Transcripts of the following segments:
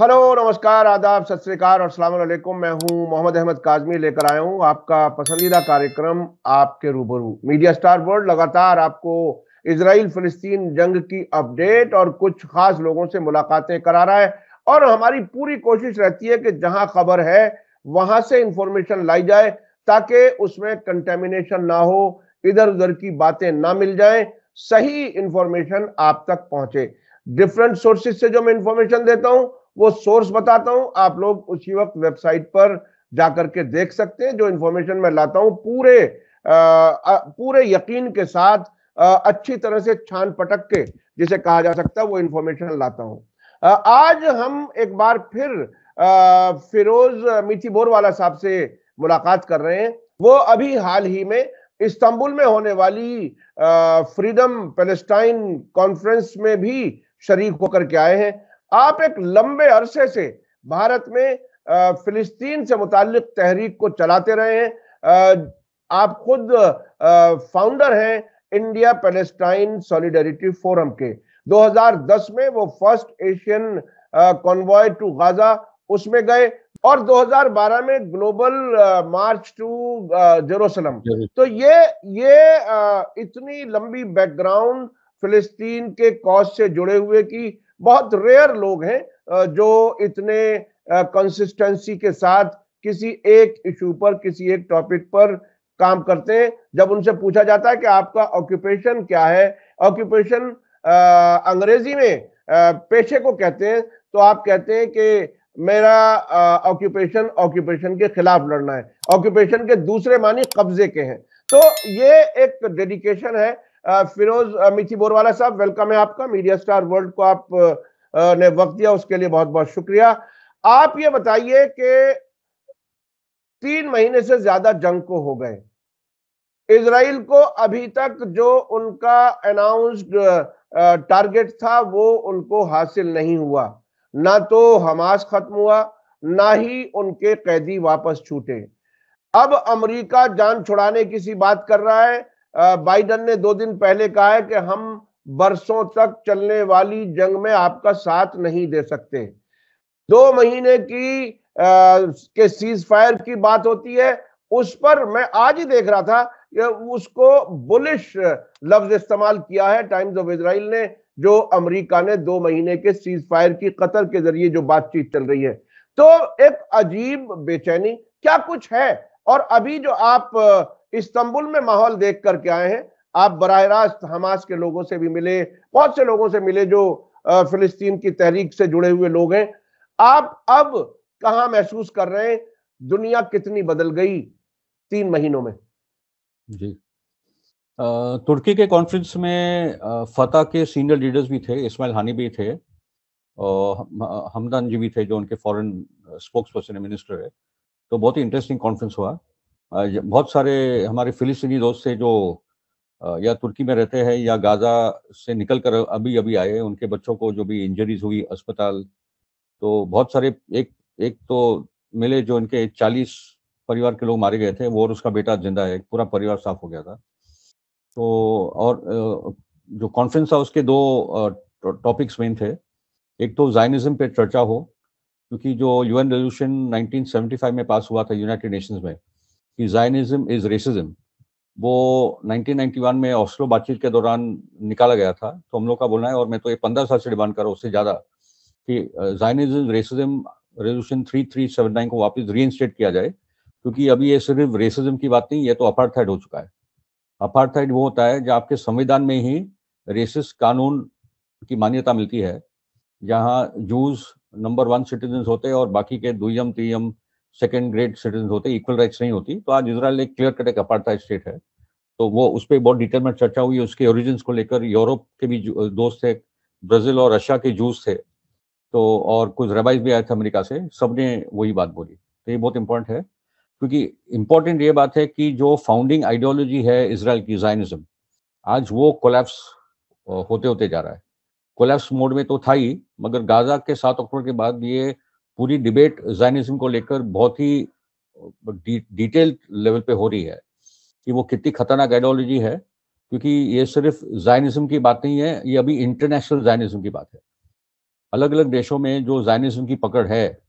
Hello, नमस्कार, आदाब, सत श्री अकाल और अस्सलाम वालेकुम। मैं हूं मोहम्मद अहमद काज़मी, लेकर आया हूं आपका पसंदीदा कार्यक्रम आपके रूबरू। मीडिया स्टार वर्ल्ड लगातार आपको इजराइल फिलिस्तीन जंग की अपडेट और कुछ खास लोगों से मुलाकातें करा रहा है और हमारी पूरी कोशिश रहती है कि जहां खबर है वहां से इंफॉर्मेशन लाई जाए ताकि उसमें कंटेमिनेशन ना हो, इधर उधर की बातें ना मिल जाएं, सही इंफॉर्मेशन आप तक पहुंचे। डिफरेंट सोर्सेज से जो मैं इंफॉर्मेशन देता हूं वो सोर्स बताता हूं, आप लोग उसी वक्त वेबसाइट पर जाकर के देख सकते हैं। जो इंफॉर्मेशन मैं लाता हूं पूरे यकीन के साथ, अच्छी तरह से छान पटक के, जिसे कहा जा सकता है, वो इंफॉर्मेशन लाता हूं। आज हम एक बार फिर फिरोज मीठी बोरवाला साहब से मुलाकात कर रहे हैं। वो अभी हाल ही में इस्तांबुल में होने वाली फ्रीडम पैलेस्टाइन कॉन्फ्रेंस में भी शरीक होकर के आए हैं। आप एक लंबे अरसे से भारत में फिलिस्तीन से मुताल्लिक तहरीक को चलाते रहे हैं। आप खुद फाउंडर हैं इंडिया पैलेस्टाइन सॉलिडेरिटी फोरम के। 2010 में वो first Asian convoy to Gaza उसमें गए और 2012 में ग्लोबल मार्च टू जेरूसलम। तो ये इतनी लंबी बैकग्राउंड फिलिस्तीन के कॉज से जुड़े हुए की बहुत रेयर लोग हैं जो इतने कंसिस्टेंसी के साथ किसी एक इशू पर, किसी एक टॉपिक पर काम करते हैं। जब उनसे पूछा जाता है कि आपका ऑक्यूपेशन क्या है, ऑक्यूपेशन अंग्रेजी में पेशे को कहते हैं, तो आप कहते हैं कि मेरा ऑक्यूपेशन के खिलाफ लड़ना है। ऑक्यूपेशन के दूसरे मानी कब्जे के हैं। तो ये एक डेडिकेशन है। फिरोज मीठी बोरवाला साहब, वेलकम है आपका मीडिया स्टार वर्ल्ड को। आप ने वक्त दिया उसके लिए बहुत बहुत शुक्रिया। आप ये बताइए कि 3 महीने से ज्यादा जंग को हो गए, इजराइल को अभी तक जो उनका अनाउंस्ड टारगेट था वो उनको हासिल नहीं हुआ। ना तो हमास खत्म हुआ, ना ही उनके कैदी वापस छूटे। अब अमेरिका जान छुड़ाने की सी बात कर रहा है। बाइडन ने 2 दिन पहले कहा है कि हम बरसों तक चलने वाली जंग में आपका साथ नहीं दे सकते। 2 महीने की के सीज फायर की बात होती है, उस पर मैं आज ही देख रहा था उसको बुलिश लफ्ज इस्तेमाल किया है टाइम्स ऑफ इजराइल ने, जो अमेरिका ने 2 महीने के सीज फायर की कतर के जरिए जो बातचीत चल रही है। तो एक अजीब बेचैनी क्या कुछ है। और अभी जो आप इस्तांबुल में माहौल देख करके आए हैं, आप बराह रास्त हमास के लोगों से भी मिले, बहुत से लोगों से मिले जो फिलिस्तीन की तहरीक से जुड़े हुए लोग हैं। आप अब कहां महसूस कर रहे हैं, दुनिया कितनी बदल गई 3 महीनों में? जी, तुर्की के कॉन्फ्रेंस में फतह के सीनियर लीडर्स भी थे, इस्माइल हानी भी थे और हमदान जी भी थे जो उनके फॉरेन स्पोक्स पर्सन मिनिस्टर है। तो बहुत ही इंटरेस्टिंग कॉन्फ्रेंस हुआ। बहुत सारे हमारे फिलिस्तीनी दोस्त थे जो या तुर्की में रहते हैं या गाजा से निकल कर अभी अभी आए, उनके बच्चों को जो भी इंजरीज हुई अस्पताल, तो बहुत सारे एक एक तो मिले जो इनके 40 परिवार के लोग मारे गए थे, वो और उसका बेटा जिंदा है, पूरा परिवार साफ हो गया था। तो और जो कॉन्फ्रेंस था उसके 2 टॉपिक्स मेन थे। एक तो जायनिज्म पे चर्चा हो, क्योंकि जो यूएन रेजोल्यूशन 1975 में पास हुआ था यूनाइटेड नेशंस में कि जायनिज्म इज रेसिज्म, वो 1991 में ऑस्लो बातचीत के दौरान निकाला गया था। तो हम लोग का बोलना है, और मैं तो ये 15 साल से डिमांड कर रहा हूँ उससे ज़्यादा, कि जायनिज्म रेसिज्म रेजोल्यूशन 3379 को वापस रीइंस्टेट किया जाए, क्योंकि अभी ये सिर्फ रेसिज्म की बात नहीं, ये तो अपार्थाइड हो चुका है। अपार्थाइड वो होता है जब आपके संविधान में ही रेसिस्ट कानून की मान्यता मिलती है, जहाँ जूस नंबर 1 सिटीजन होते हैं और बाकी के दुय्यम तीयम सेकंड ग्रेड सिटीजन होते हैं, इक्वल राइट्स नहीं होती। तो आज इजराइल एक क्लियर कट एक अपार्थाइड स्टेट है। तो वो उस पर बहुत डिटेल में चर्चा हुई, उसके ओरिजिन्स को लेकर। यूरोप के भी दोस्त थे, ब्राजील और रशिया के जूस थे, तो और कुछ रेबाइज भी आए थे अमेरिका से, सबने वही बात बोली। तो ये बहुत इंपॉर्टेंट है, क्योंकि इंपॉर्टेंट ये बात है कि जो फाउंडिंग आइडियोलॉजी है इजराइल की, जायनिज्म, आज वो कोलैप्स होते होते जा रहा है। कोलैप्स मोड में तो था ही, मगर गाजा के 7 अक्टूबर के बाद ये पूरी डिबेट जायनिज्म को लेकर बहुत ही डिटेल लेवल पे हो रही है कि वो कितनी खतरनाक आइडियोलॉजी है। क्योंकि ये सिर्फ जायनिज्म की बात नहीं है, ये अभी इंटरनेशनल जायनिज्म की बात है। अलग अलग देशों में जो ज़ायनिज़्म की पकड़ है,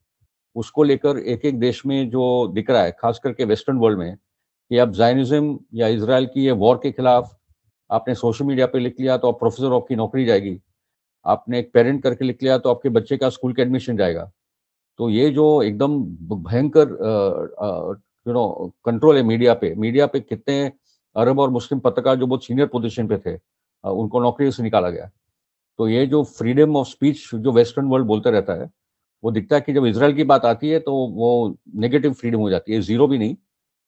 उसको लेकर एक एक देश में जो दिख रहा है, खास करके वेस्टर्न वर्ल्ड में, कि अब ज़ायनिज़्म या इसराइल की ये वॉर के खिलाफ आपने सोशल मीडिया पे लिख लिया तो आप प्रोफेसर आपकी नौकरी जाएगी, आपने एक पेरेंट करके लिख लिया तो आपके बच्चे का स्कूल का एडमिशन जाएगा। तो ये जो एकदम भयंकर कंट्रोल है मीडिया पे कितने अरब और मुस्लिम पत्रकार जो बहुत सीनियर पोजीशन पे थे, उनको नौकरी से निकाला गया। तो ये जो फ्रीडम ऑफ स्पीच जो वेस्टर्न वर्ल्ड बोलते रहता है, वो दिखता है कि जब इज़राइल की बात आती है तो वो नेगेटिव फ्रीडम हो जाती है, ज़ीरो भी नहीं,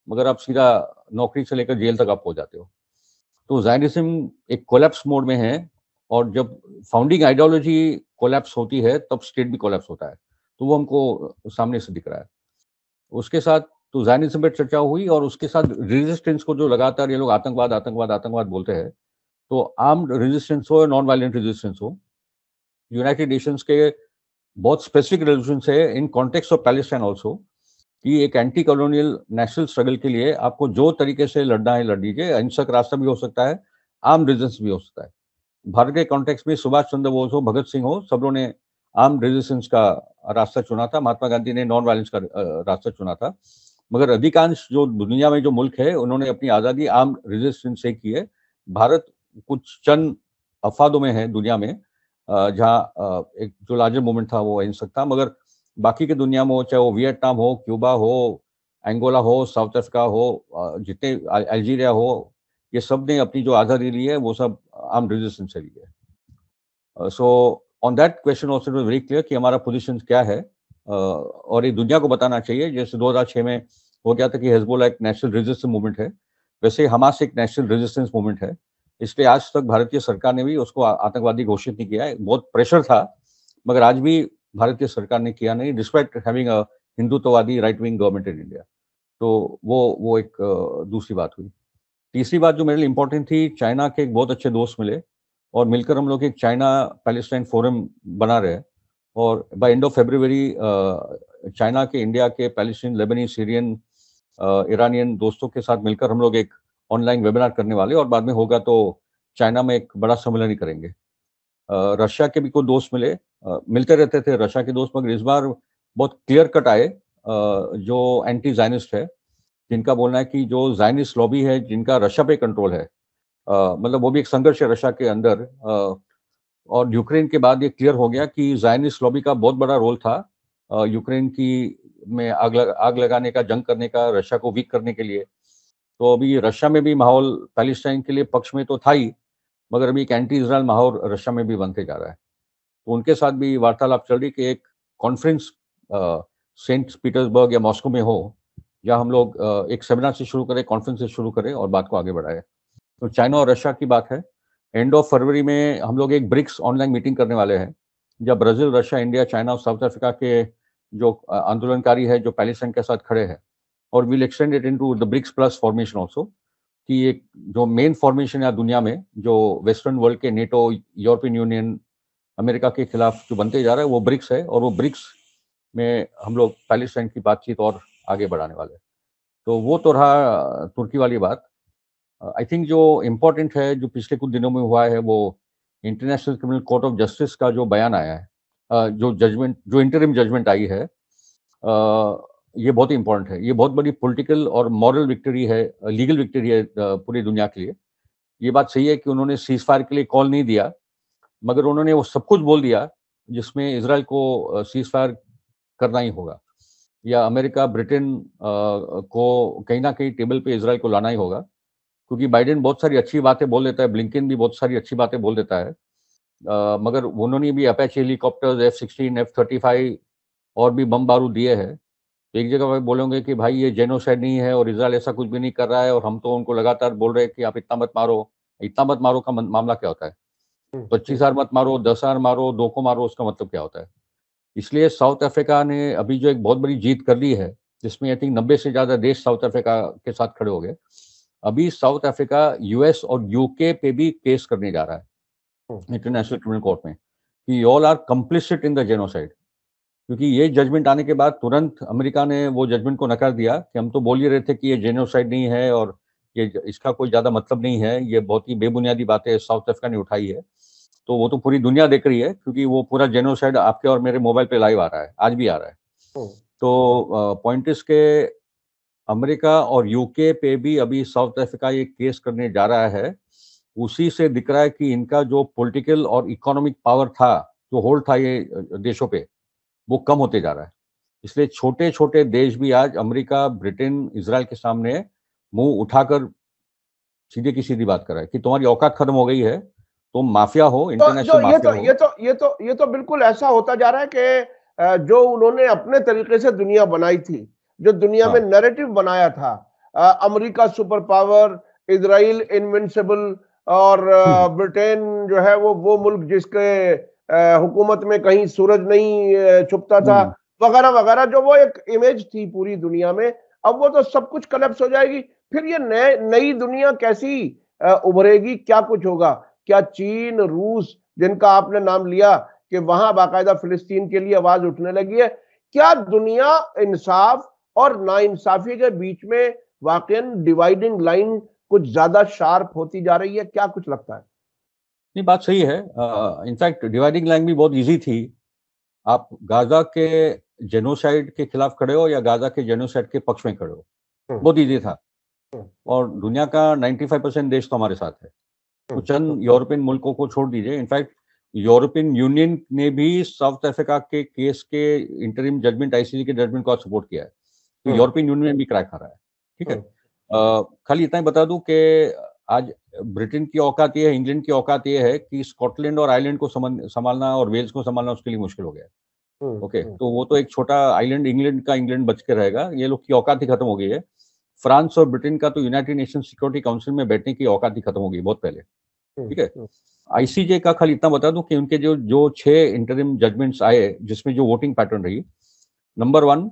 मगर आप सीधा नौकरी से लेकर जेल तक आप पहुँच जाते हो। तो ज़ायनिज़्म एक कोलैप्स मोड में है, और जब फाउंडिंग आइडियोलॉजी कोलैप्स होती है, तब स्टेट भी कोलैप्स होता है। तो वो हमको सामने से दिख रहा है। उसके साथ तो ज़ायनिज़्म पे चर्चा हुई, और उसके साथ रेजिस्टेंस को जो लगातार ये लोग आतंकवाद, आतंकवाद, आतंकवाद बोलते हैं, तो आर्म्ड रेजिस्टेंस हो या नॉन वायलेंट रेजिस्टेंस हो, यूनाइटेड नेशंस के बहुत स्पेसिफिक रेज़ोल्यूशंस है in context of Palestine also, कि एक एंटी कॉलोनियल नेशनल स्ट्रगल के लिए आपको जो तरीके से लड़ना है लड़ लीजिए, अहिंसक रास्ता भी हो सकता है, आर्म्ड रेजिस्टेंस भी हो सकता है। भारत के कॉन्टेक्स्ट में सुभाष चंद्र बोस हो, भगत सिंह हो, सब लोगों ने आर्म्ड रेजिस्टेंस का रास्ता चुना था, महात्मा गांधी ने नॉन वायलेंस का रास्ता चुना था। मगर अधिकांश जो दुनिया में जो मुल्क है, उन्होंने अपनी आज़ादी आर्म्ड रेजिस्टेंस से की है। भारत कुछ चंद अफवादों में है दुनिया में, जहाँ एक जो लार्जर मूवमेंट था वो अहिंसक था, मगर बाकी की दुनिया में हो, चाहे वो वियतनाम हो, क्यूबा हो, एंगोला हो, साउथ अफ्रीका हो, जितने अल्जीरिया हो, ये सब ने अपनी जो आज़ादी ली है वो सब आर्म्ड रेजिस्टेंस से ली है। So on that question also it was very clear कि हमारा पोजीशन क्या है, और ये दुनिया को बताना चाहिए। जैसे 2006 में हो गया था कि हिजबुल्लाह एक नेशनल रेजिस्टेंस मूवमेंट है, वैसे हमास एक नेशनल रेजिस्टेंस मूवमेंट है। इसलिए आज तक भारतीय सरकार ने भी उसको आतंकवादी घोषित नहीं किया है। बहुत प्रेशर था, मगर आज भी भारतीय सरकार ने किया नहीं, डिस्पाइट हैविंग अ हिंदुत्ववादी right wing government in India. तो वो एक दूसरी बात हुई। तीसरी बात जो मेरे लिए इम्पोर्टेंट थी, चाइना के एक बहुत अच्छे दोस्त मिले, और मिलकर हम लोग एक चाइना पैलेस्टाइन फोरम बना रहे हैं, और by end of February China के, इंडिया के, पैलेस्टीन, लेबनी, सीरियन, ईरानियन दोस्तों के साथ मिलकर हम लोग एक ऑनलाइन वेबिनार करने वाले, और बाद में होगा तो चाइना में एक बड़ा सम्मेलन ही करेंगे। रशिया के भी कुछ दोस्त मिले, मिलते रहते थे रशिया के दोस्त, मगर इस बार बहुत क्लियर कट आए, जो एंटी जायनिस्ट है, जिनका बोलना है कि जो जायनिस्ट लॉबी है, जिनका रशिया पे कंट्रोल है, मतलब वो भी एक संघर्ष है रशिया के अंदर, और यूक्रेन के बाद ये क्लियर हो गया कि जायनिस्ट लॉबी का बहुत बड़ा रोल था यूक्रेन की में आग लगाने का, जंग करने का, रशिया को वीक करने के लिए। तो अभी रशिया में भी माहौल पैलेस्टाइन के लिए पक्ष में तो था ही, मगर अभी एक एंटी इजराइल माहौल रशिया में भी बनते जा रहा है। तो उनके साथ भी वार्तालाप चल रही कि एक कॉन्फ्रेंस सेंट पीटर्सबर्ग या मॉस्को में हो, या हम लोग एक सेमिनार से शुरू करें, कॉन्फ्रेंस से शुरू करें और बात को आगे बढ़ाएं। तो चाइना और रशिया की बात है। एंड ऑफ फरवरी में हम लोग एक ब्रिक्स ऑनलाइन मीटिंग करने वाले हैं, जब ब्राजील, रशिया, इंडिया, चाइना और साउथ अफ्रीका के जो आंदोलनकारी है, जो पैलेस्टाइन के साथ खड़े हैं, और will extend it into the BRICS plus formation also, कि एक जो मेन फॉर्मेशन है दुनिया में, जो वेस्टर्न वर्ल्ड के नेटो, यूरोपियन यूनियन, अमेरिका के खिलाफ जो बनते जा रहा है, वो ब्रिक्स है, और वो ब्रिक्स में हम लोग पैलेस्टाइन की बातचीत और आगे बढ़ाने वाले हैं। तो वो तो रहा तुर्की वाली बात। आई थिंक जो इम्पोर्टेंट है, जो पिछले कुछ दिनों में हुआ है, वो international criminal court of justice का जो बयान आया है, जो जजमेंट, जो इंटरिम जजमेंट आई है, ये बहुत ही इंपॉर्टेंट है। ये बहुत बड़ी पॉलिटिकल और मॉरल विक्ट्री है, लीगल विक्ट्री है पूरी दुनिया के लिए। ये बात सही है कि उन्होंने सीज फायर के लिए कॉल नहीं दिया, मगर उन्होंने वो सब कुछ बोल दिया जिसमें इसराइल को सीज फायर करना ही होगा, या अमेरिका, ब्रिटेन को कहीं ना कहीं टेबल पे इसराइल को लाना ही होगा, क्योंकि बाइडेन बहुत सारी अच्छी बातें बोल देता है, ब्लिंकन भी बहुत सारी अच्छी बातें बोल देता है, मगर उन्होंने भी अपैचे हेलीकॉप्टर्स, F-16, F-35 और भी बम बारूद दिए हैं। एक जगह पे बोलेंगे कि भाई ये जेनोसाइड नहीं है और इजराइल ऐसा कुछ भी नहीं कर रहा है, और हम तो उनको लगातार बोल रहे हैं कि आप इतना मत मारो। इतना मत मारो का मामला क्या होता है? 25,000 मत मारो, 10,000 मारो, 2 को मारो, उसका मतलब क्या होता है? इसलिए साउथ अफ्रीका ने अभी जो एक बहुत बड़ी जीत कर ली है, जिसमें आई थिंक 90 से ज़्यादा देश साउथ अफ्रीका के साथ खड़े हो गए। अभी साउथ अफ्रीका यूएस और यूके पे भी केस करने जा रहा है इंटरनेशनल क्रिमिनल कोर्ट में, कि you all are complicit in the genocide. क्योंकि ये जजमेंट आने के बाद तुरंत अमेरिका ने वो जजमेंट को नकार दिया कि हम तो बोल ही रहे थे कि ये जेनोसाइड नहीं है, और ये इसका कोई ज़्यादा मतलब नहीं है, ये बहुत ही बेबुनियादी बातें साउथ अफ्रीका ने उठाई है। तो वो तो पूरी दुनिया देख रही है, क्योंकि वो पूरा जेनोसाइड आपके और मेरे मोबाइल पे लाइव आ रहा है, आज भी आ रहा है। तो पॉइंट इस के अमेरिका और यूके पे भी अभी साउथ अफ्रीका ये केस करने जा रहा है। उसी से दिख रहा है कि इनका जो पॉलिटिकल और इकोनॉमिक पावर था, जो होल्ड था ये देशों पे, वो कम होते जा रहा है। इसलिए छोटे छोटे देश भी आज अमेरिका, ब्रिटेन, इजराइल के सामने मुंह उठाकर सीधे की सीधी बात कर रहा है कि तुम्हारी औकात खत्म हो गई है, तुम माफिया हो, इंटरनेशनल माफिया हो। ये तो बिल्कुल ऐसा होता जा रहा है कि जो उन्होंने अपने तरीके से दुनिया बनाई थी, जो दुनिया में नैरेटिव बनाया था, America super power, Israel invincible, और ब्रिटेन जो है वो मुल्क जिसके हुकूमत में कहीं सूरज नहीं छुपता था, वगैरह वगैरह, जो वो एक इमेज थी पूरी दुनिया में, अब वो तो सब कुछ कलेप्स हो जाएगी। फिर ये नई दुनिया कैसी उभरेगी, क्या कुछ होगा? क्या चीन, रूस, जिनका आपने नाम लिया कि वहां बाकायदा फिलिस्तीन के लिए आवाज उठने लगी है, क्या दुनिया इंसाफ और नाइंसाफी के बीच में वाकईन डिवाइडिंग लाइन कुछ ज्यादा शार्प होती जा रही है? क्या कुछ लगता है? नहीं, बात सही है। इनफैक्ट डिवाइडिंग लाइन भी बहुत इजी थी। आप गाजा के जेनोसाइड के खिलाफ खड़े हो या गाजा के जेनोसाइड के पक्ष में खड़े हो, बहुत इजी था। और दुनिया का 95% देश तो हमारे साथ है। तो चंद यूरोपियन मुल्कों को छोड़ दीजिए, इनफैक्ट यूरोपियन यूनियन ने भी साउथ अफ्रीका के केस के इंटरिम जजमेंट, आईसीजे के जजमेंट को सपोर्ट किया है। तो यूरोपियन यूनियन भी क्रैक कर रहा है। ठीक है, खाली इतना ही बता दूं कि आज ब्रिटेन की औकात ये है, इंग्लैंड की औकात ये है कि स्कॉटलैंड और आइलैंड को संभालना और वेल्स को संभालना उसके लिए मुश्किल हो गया है। ओके, तो वो तो एक छोटा आइलैंड, इंग्लैंड का इंग्लैंड बच के रहेगा। ये लोग की औकात ही खत्म हो गई है। फ्रांस और ब्रिटेन का तो यूनाइटेड नेशन सिक्योरिटी काउंसिल में बैठने की औकात ही खत्म हो गई बहुत पहले। ठीक है, आईसीजे का खाली इतना बता दूं कि उनके जो 6 इंटरिम जजमेंट्स आए, जिसमें जो वोटिंग पैटर्न रही, नंबर 1,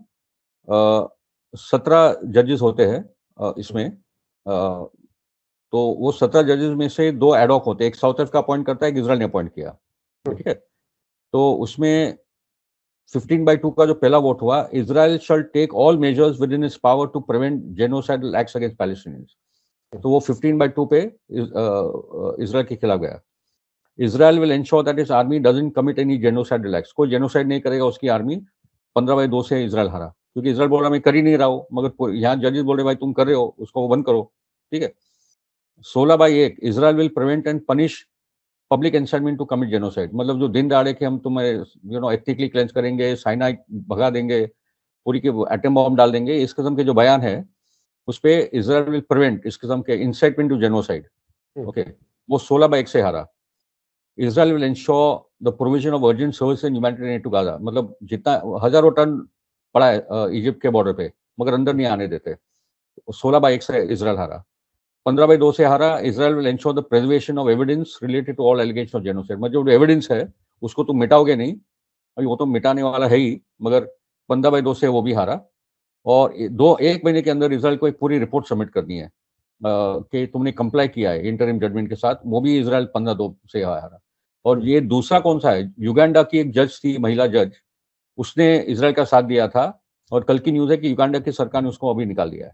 17 जजेस होते हैं इसमें। तो वो 17 जजेस में से 2 एडॉक होते हैं, एक साउथ अफ्रीका अपॉइंट करता है, एक इजराइल ने अपॉइंट किया। ठीक है, तो उसमें 15/2 का जो पहला वोट हुआ, Israel shall take all measures within its power to prevent genocidal acts against Palestinians. तो वो 15/2 पे इजराइल के खिलाफ गया। Israel will ensure that its army doesn't commit any genocidal acts. कोई जेनोसाइड नहीं करेगा उसकी आर्मी। 15/2 से इजराइल हारा, क्योंकि इजराइल बोल रहा मैं कर ही नहीं रहा हूं, मगर यहाँ जजेस बोल रहे भाई तुम कर रहे हो, उसको बंद करो। ठीक है, 16/1, Israel will prevent and punish public incitement to commit genocide. मतलब जो दिन दहाड़े के हम तुम्हें एथनिकली क्लेंस करेंगे, साइनाइड भगा देंगे, पूरी के एटम बॉम्ब डाल देंगे, इस किस्म के जो बयान है उस पे इजराइल विल प्रिवेंट इस किस्म के इंसाइटमेंट टू जेनोसाइड। ओके, वो 16/1 से हारा। Israel will ensure the provision of urgent service and humanitarian aid to Gaza. मतलब जितना हजारों टन पड़ा है इजिप्ट के बॉर्डर पे, मगर अंदर नहीं आने देते। 16/1 से इजराइल हारा। 15/2 से हारा, Israel will ensure the preservation of evidence related to all allegation of genocide. मतलब जो एविडेंस है उसको तुम मिटाओगे नहीं, अभी वो तो मिटाने वाला है ही, मगर 15/2 से वो भी हारा। और 1 महीने के अंदर इजराइल को एक पूरी रिपोर्ट सबमिट करनी है कि तुमने कंप्लाई किया है इंटरिम जजमेंट के साथ। वो भी इजराइल 15/2 से हारा। और ये दूसरा कौन सा है, युगांडा की एक जज थी, महिला जज, उसने इजराइल का साथ दिया था। और कल की न्यूज है कि युगांडा की सरकार ने उसको अभी निकाल दिया है।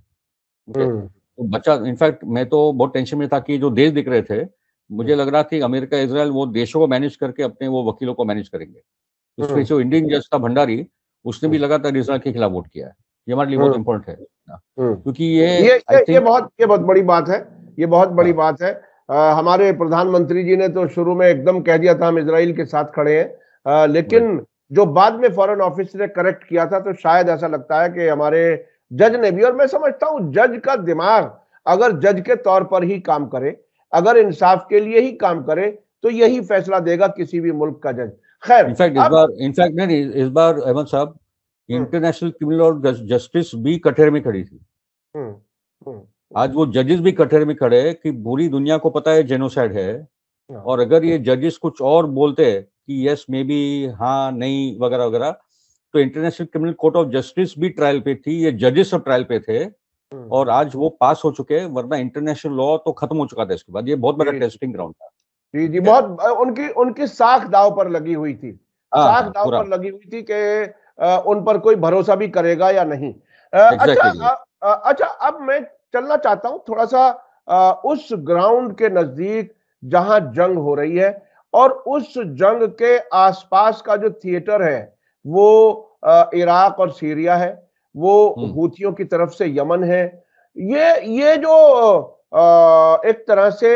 तो बच्चा, इनफैक्ट मैं तो बहुत टेंशन में था कि जो देश दिख रहे थे, मुझे लग रहा था कि अमेरिका, इजराइल वो देशों को मैनेज करके अपने वो वकीलों को मैनेज करेंगे। उसमें जो इंडियन जज था भंडारी, उसने भी लगातार इजराइल के खिलाफ वोट किया है। ये हमारे लिए बहुत इंपॉर्टेंट है, क्योंकि ये बहुत बड़ी बात है। ये बहुत बड़ी बात है। हमारे प्रधानमंत्री जी ने तो शुरू में एकदम कह दिया था हम इजराइल के साथ खड़े हैं, लेकिन जो बाद में फॉरेन ऑफिस ने करेक्ट किया था, तो शायद ऐसा लगता है कि हमारे जज ने भी, और मैं समझता हूं जज का दिमाग अगर जज के तौर पर ही काम करे, अगर इंसाफ के लिए ही काम करे, तो यही फैसला देगा किसी भी मुल्क का जज। खैर, इस बार अहमद साहब, इंटरनेशनल क्रिमिनल जस्टिस भी कठेरे में खड़ी थी। आज वो जजेस भी कठेरे में खड़े हैं कि पूरी दुनिया को पता है जेनोसाइड है, और अगर ये जजेस कुछ और बोलते हैं कि यस मे बी, हाँ नहीं वगैरह वगैरह, तो international criminal court of justice भी ट्रायल पे थी, ये जजेस सब ट्रायल पे थे, और आज वो पास हो चुके हैं, वरना इंटरनेशनल लॉ तो खत्म हो चुका था इसके बाद। ये बहुत बड़ा टेस्टिंग ग्राउंड था। जी जी, बहुत उनकी साख दाव पर लगी हुई थी, साख दाव पर लगी हुई थी कि उन पर कोई भरोसा भी करेगा या नहीं। अच्छा, अब मैं चलना चाहता हूं थोड़ा सा उस ग्राउंड के नजदीक जहां जंग हो रही है, और उस जंग के आसपास का जो थिएटर है वो इराक और सीरिया है, वो हूथियों की तरफ से यमन है। ये जो एक तरह से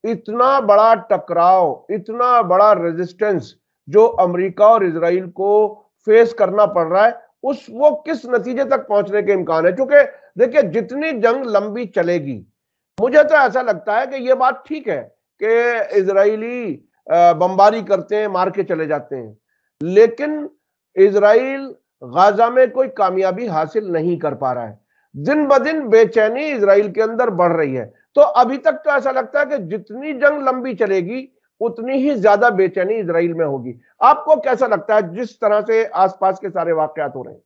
इतना बड़ा टकराव, इतना बड़ा रेजिस्टेंस जो अमेरिका और इजराइल को फेस करना पड़ रहा है, वो किस नतीजे तक पहुंचने के इम्कान है? क्योंकि देखिए, जितनी जंग लंबी चलेगी, मुझे तो ऐसा लगता है कि यह बात ठीक है कि इजरायली बमबारी करते हैं, मार के चले जाते हैं, लेकिन इजराइल गाजा में कोई कामयाबी हासिल नहीं कर पा रहा है। दिन ब दिन बेचैनी इजराइल के अंदर बढ़ रही है। तो अभी तक तो ऐसा लगता है कि जितनी जंग लंबी चलेगी उतनी ही ज्यादा बेचैनी इजराइल में होगी। आपको कैसा लगता है जिस तरह से आसपास के सारे वाकयात हो रहे हैं?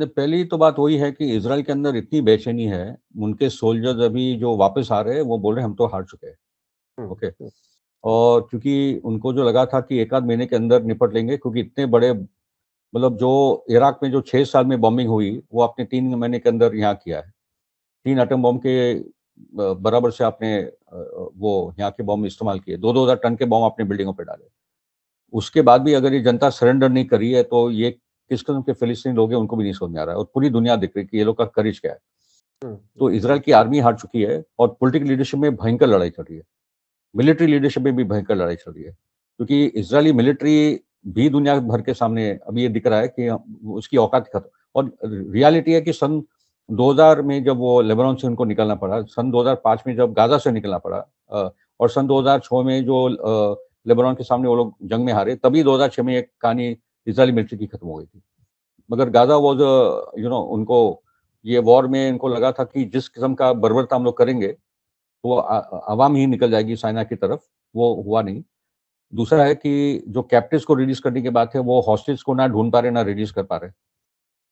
पहली तो बात वही है कि इजराइल के अंदर इतनी बेचैनी है, उनके सोल्जर्स अभी जो वापस आ रहे हैं वो बोल रहे हैं हम तो हार चुके हैं। ओके। और क्योंकि उनको जो लगा था कि एक आध महीने के अंदर निपट लेंगे, क्योंकि इतने बड़े, मतलब जो इराक में जो 6 साल में बॉम्बिंग हुई वो आपने 3 महीने के अंदर यहाँ किया है। 3 एटम बॉम्ब के बराबर से आपने वो यहाँ के बॉम्ब इस्तेमाल किए, 2,000 टन के बॉम्ब अपने बिल्डिंगों पे डाले। उसके बाद भी अगर ये जनता सरेंडर नहीं करी है तो ये किस किस्म के फिलिस्तीनी लोग हैं उनको भी नहीं समझ में आ रहा है, और पूरी दुनिया देख रही है कि ये लोग का करेज क्या है। तो इजराइल की आर्मी हार चुकी है और पॉलिटिकल लीडरशिप में भयंकर लड़ाई चल रही है, मिलिट्री लीडरशिप में भी भयंकर लड़ाई चल रही है, क्योंकि इजरायली मिलिट्री भी दुनिया भर के सामने अभी ये दिख रहा है कि उसकी औकात खत्म। और रियलिटी है कि सन 2000 में जब वो लेबनान से उनको निकलना पड़ा, सन 2005 में जब गाजा से निकलना पड़ा, और सन 2006 में जो लेबनान के सामने वो लोग जंग में हारे, तभी 2006 में एक कहानी इजरायली मिलिट्री की खत्म हो गई थी। मगर गाजा वॉज उनको ये वॉर में इनको लगा था कि जिस किस्म का बर्बरता हम लोग करेंगे तो वो आवाम ही निकल जाएगी साइना की तरफ, वो हुआ नहीं। दूसरा है कि जो कैप्टिव्स को रिलीज करने की बात है वो हॉस्टेज को ना ढूंढ पा रहे ना रिलीज कर पा रहे,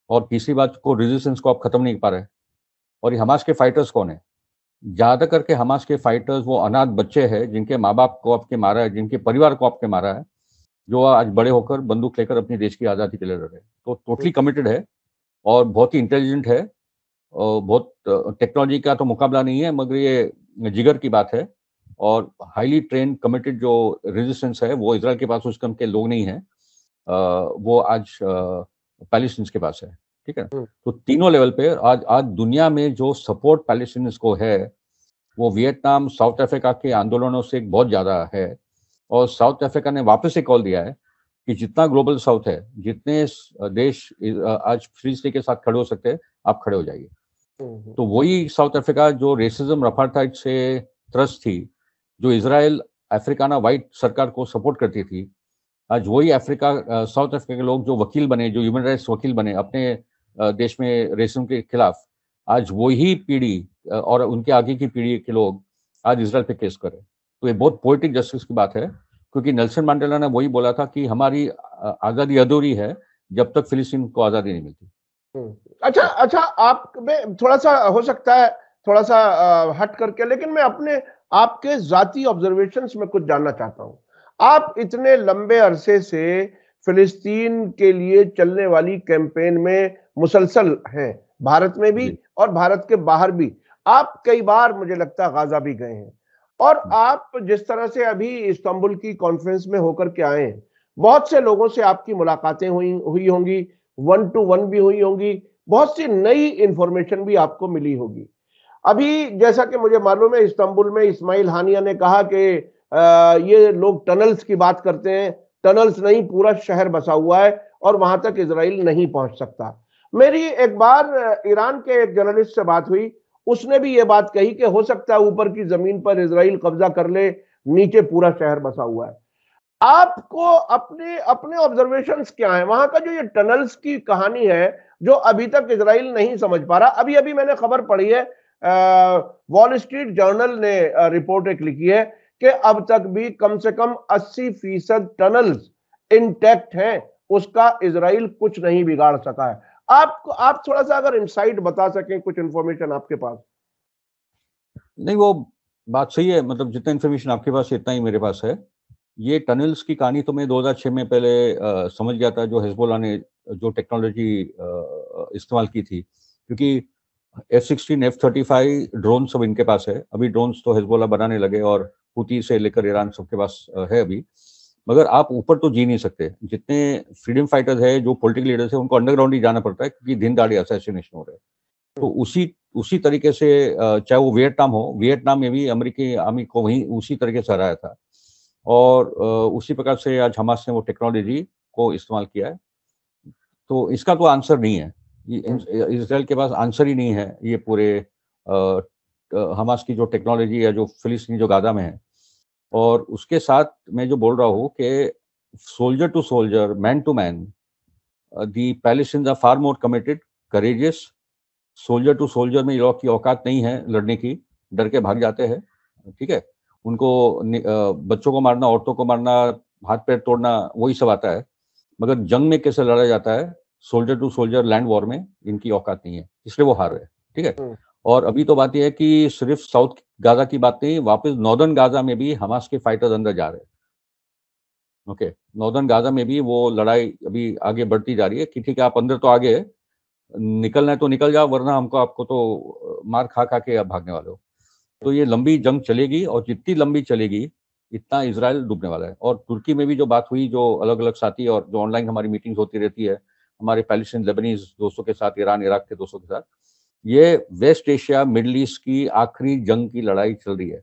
और तीसरी बात को रेजिस्टेंस को आप खत्म नहीं कर पा रहे। और ये हमास के फाइटर्स कौन है? ज्यादा करके हमास के फाइटर्स वो अनाथ बच्चे हैं जिनके माँ बाप को आपके मारा है, जिनके परिवार को आपके मारा है, जो आज बड़े होकर बंदूक लेकर अपने देश की आज़ादी के लिए लड़ रहे हैं। तो टोटली कमिटेड है और बहुत ही इंटेलिजेंट है, और बहुत टेक्नोलॉजी का तो मुकाबला नहीं है, मगर ये जिगर की बात है। और हाईली ट्रेन कमिटेड जो रेजिस्टेंस है वो इजराइल के पास उस कम के लोग नहीं है, वो आज पैलेस्टीनियंस के पास है। ठीक है, तो तीनों लेवल पे आज दुनिया में जो सपोर्ट पैलेस्टीनियंस को है वो वियतनाम, साउथ अफ्रीका के आंदोलनों से बहुत ज्यादा है। और साउथ अफ्रीका ने वापस से कॉल दिया है कि जितना ग्लोबल साउथ है, जितने देश आज फ्री स्टे के साथ खड़े हो सकते हैं, आप खड़े हो जाइए। तो वही साउथ अफ्रीका जो रेसिज्म रफार्टाइड से त्रस्त थी, जो इजराइल अफ्रीकाना वाइट सरकार को सपोर्ट करती थी, आज वही अफ्रीका साउथ अफ्रीका के लोग जो वकील बने, जो ह्यूमन राइट्स वकील बने अपने देश में रेसिज्म के खिलाफ, आज वही पीढ़ी और उनके आगे की पीढ़ी के लोग आज इजराइल पे केस करे। तो ये बहुत पोएटिक जस्टिस की बात है, क्योंकि नेल्सन मंडेला ने वही बोला था कि हमारी आज़ादी अधूरी है जब तक फिलिस्तीन को आज़ादी नहीं मिलती। अच्छा, आप में थोड़ा सा हो सकता है, थोड़ा सा हट करके, लेकिन मैं अपने आपके जाती ऑब्जर्वेशंस में कुछ जानना चाहता हूं। आप इतने लंबे अरसे से फिलिस्तीन के लिए चलने वाली कैंपेन में मुसलसल हैं, भारत में भी और भारत के बाहर भी। आप कई बार मुझे लगता है गाजा भी गए हैं, और आप जिस तरह से अभी इस्तांबुल की कॉन्फ्रेंस में होकर के आए हैं, बहुत से लोगों से आपकी मुलाकातें हुई होंगी, 1 to 1 भी हुई होंगी, बहुत सी नई इंफॉर्मेशन भी आपको मिली होगी। अभी जैसा कि मुझे मालूम है, इस्तांबुल में इस्माइल हानिया ने कहा कि ये लोग टनल्स की बात करते हैं, टनल्स नहीं, पूरा शहर बसा हुआ है और वहां तक इजराइल नहीं पहुंच सकता। मेरी एक बार ईरान के एक जर्नलिस्ट से बात हुई, उसने भी ये बात कही कि हो सकता है ऊपर की जमीन पर इजराइल कब्जा कर ले, नीचे पूरा शहर बसा हुआ है। आपको अपने अपने ऑब्जर्वेशंस क्या है वहां का? जो ये टनल्स की कहानी है जो अभी तक इजराइल नहीं समझ पा रहा। अभी अभी मैंने खबर पढ़ी है, वॉल स्ट्रीट जर्नल ने रिपोर्ट एक लिखी है कि अब तक भी कम से कम 80% टनल्स इंटैक्ट हैं, उसका इजराइल कुछ नहीं बिगाड़ सका है। आप थोड़ा सा अगर इनसाइट बता सकें, कुछ इंफॉर्मेशन आपके पास। नहीं, वो बात सही है, मतलब जितना इन्फॉर्मेशन आपके पास है इतना ही मेरे पास है। ये टनल्स की कहानी तो मैं 2006 में पहले समझ गया था, जो हिजबुल्लाह ने जो टेक्नोलॉजी इस्तेमाल की थी, क्योंकि F-16, F-35 ड्रोन सब इनके पास है। अभी ड्रोन्स तो हिजबुल्लाह बनाने लगे और हुती से लेकर ईरान सबके पास है अभी, मगर आप ऊपर तो जी नहीं सकते। जितने फ्रीडम फाइटर्स है, जो पॉलिटिकल लीडर्स है, उनको अंडरग्राउंड ही जाना पड़ता है, क्योंकि दिन दहाड़े असैसिनेशन हो रहे हैं। तो उसी तरीके से चाहे वो वियतनाम हो, वियतनाम में भी अमेरिकी आर्मी को वही उसी तरीके से हराया था, और उसी प्रकार से आज हमास ने वो टेक्नोलॉजी को इस्तेमाल किया है। तो इसका तो आंसर नहीं है, इसराइल के पास आंसर ही नहीं है ये पूरे हमास की जो टेक्नोलॉजी है, जो फिलिस्तीनी जो गाजा में है। और उसके साथ मैं जो बोल रहा हूँ कि soldier to soldier, man to man, the Palestinians are far more committed, courageous. Soldier to soldier में ये लोग की औकात नहीं है लड़ने की, डर के भाग जाते हैं, ठीक है। उनको बच्चों को मारना, औरतों को मारना, हाथ पैर तोड़ना, वही सब आता है, मगर जंग में कैसे लड़ा जाता है, soldier to soldier land war में इनकी औकात नहीं है, इसलिए वो हार रहे हैं, ठीक है। और अभी तो बात यह है कि सिर्फ साउथ गाजा की बात नहीं, वापस नॉर्दर्न गाजा में भी हमास के फाइटर्स अंदर जा रहे हैं। ओके, नॉर्दर्न गाजा में भी वो लड़ाई अभी आगे बढ़ती जा रही है कि ठीक है, आप अंदर तो आगे निकलना है तो निकल जाओ, वरना आपको तो मार खा खा के आप भागने वाले हो। तो ये लंबी जंग चलेगी, और जितनी लंबी चलेगी इतना इजराइल डूबने वाला है। और तुर्की में भी जो बात हुई, जो अलग अलग साथी और जो ऑनलाइन हमारी मीटिंग्स होती रहती है हमारे पैलेस्टीन लेबनीज दोस्तों के साथ, ईरान इराक के दोस्तों के साथ, ये वेस्ट एशिया मिडिल ईस्ट की आखिरी जंग की लड़ाई चल रही है।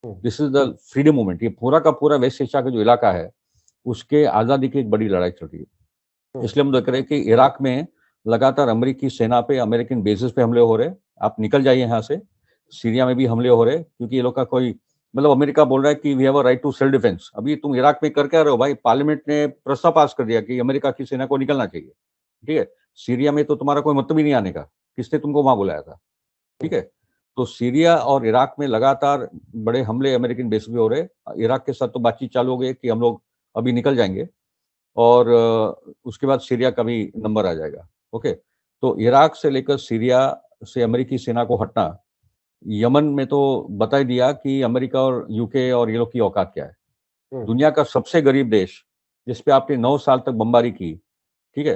This is the freedom movement. ये पूरा का पूरा वेस्ट एशिया का जो इलाका है, उसके आज़ादी की एक बड़ी लड़ाई चल रही है। इसलिए हम देख रहे हैं कि इराक में लगातार अमेरिकी सेना पे, अमेरिकन बेसिस पे हमले हो रहे हैं, आप निकल जाइए यहाँ से। सीरिया में भी हमले हो रहे हैं, क्योंकि ये लोग का कोई मतलब, अमेरिका बोल रहा है कि we have a right to self defence. अभी तुम इराक में कर क्या रहे हो भाई? पार्लियामेंट ने प्रस्ताव पास कर दिया कि अमेरिका की सेना को निकलना चाहिए, ठीक है। सीरिया में तो तुम्हारा कोई मतलब ही नहीं आने का, किसने तुमको वहां बुलाया था, ठीक है। तो सीरिया और इराक में लगातार बड़े हमले अमेरिकन बेस पे हो रहे हैं। इराक के साथ तो बातचीत चालू हो गई कि हम लोग अभी निकल जाएंगे, और उसके बाद सीरिया का भी नंबर आ जाएगा। ओके, तो इराक से लेकर सीरिया से अमेरिकी सेना को हटना, यमन में तो बता ही दिया कि अमेरिका और यूके और ये लोग की औकात क्या है। दुनिया का सबसे गरीब देश, जिसपे आपने 9 साल तक बमबारी की, ठीक है,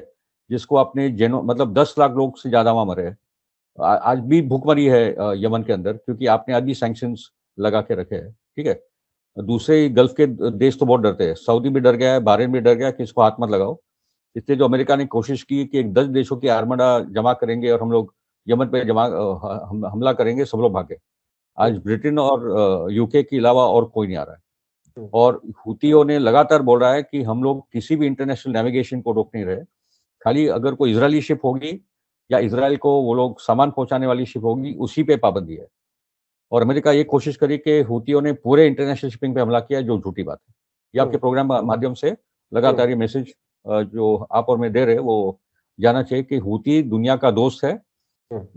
जिसको आपने मतलब 10 लाख लोग से ज्यादा वहां मरे। आज भी भूखमरी है यमन के अंदर, क्योंकि आपने आज भी सैंक्शंस लगा के रखे हैं, ठीक है। दूसरे गल्फ के देश तो बहुत डरते हैं, सऊदी भी डर गया है, बहरीन भी डर गया कि इसको हाथ मत लगाओ। इसलिए जो अमेरिका ने कोशिश की कि एक 10 देशों की आर्मडा जमा करेंगे और हम लोग यमन पे हमला करेंगे, सब लोग भागे। आज ब्रिटेन और यूके के अलावा और कोई नहीं आ रहा है। और हुतियों ने लगातार बोल रहा है कि हम लोग किसी भी इंटरनेशनल नेविगेशन को रोक नहीं रहे, खाली अगर कोई इजरायली शिप होगी या इसराइल को वो लोग सामान पहुंचाने वाली शिप होगी, उसी पे पाबंदी है। और अमेरिका ये कोशिश करी कि हुतियों ने पूरे इंटरनेशनल शिपिंग पे हमला किया, जो झूठी बात है। ये आपके प्रोग्राम माध्यम से लगातार ये मैसेज जो आप और मैं दे रहे हैं, वो जाना चाहिए कि हुती दुनिया का दोस्त है,